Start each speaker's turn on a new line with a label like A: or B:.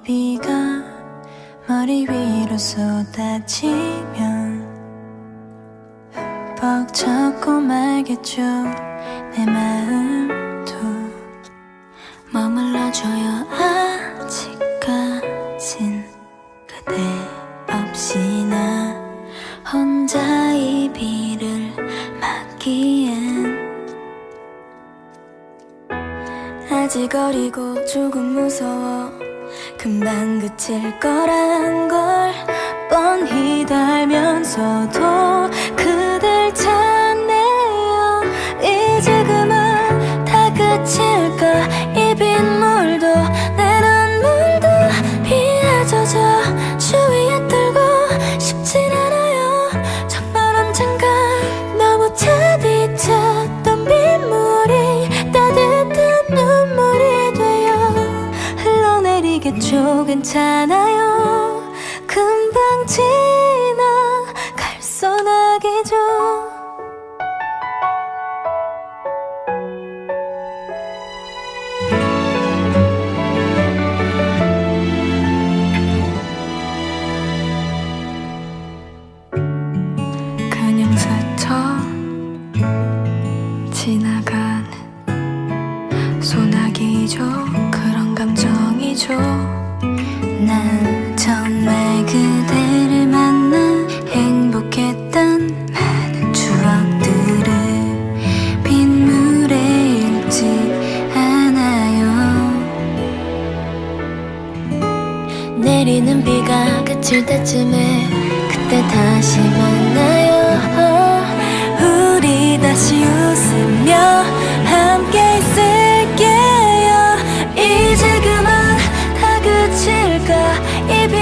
A: 비가 머리 위로 쏟아지면 벅차고 말겠죠. 내 마음도 머물러줘요. 아직까진 그대 없이 나 혼자 이 비를 맞기엔 아직 어리고 조금 무서워. 금방 그칠 거란 걸 뻔히 달면서도 그댈 찾네요. 이제 그만 다 그칠까. 이 빗물도 내 눈물도 비에 젖어 주위에 떨고 싶진 않아요. 정말 언젠가 너무 차디쳤던 빗물이 따뜻한 눈물이 되어 흘러내리겠죠. 괜찮아요. 금방 지나갈 소나기죠. 그냥 스쳐 지나간 소나기죠. 그런 감정이죠. 난 정말 그대를 만나 행복했던 많은 추억들을 빗물에 잃지 않아요. 내리는 비가 그칠 때쯤에 그때 다시 만나요. 우리 다시 웃으며 함께 있을게요. 이제 그만 다 그칠까. 이 비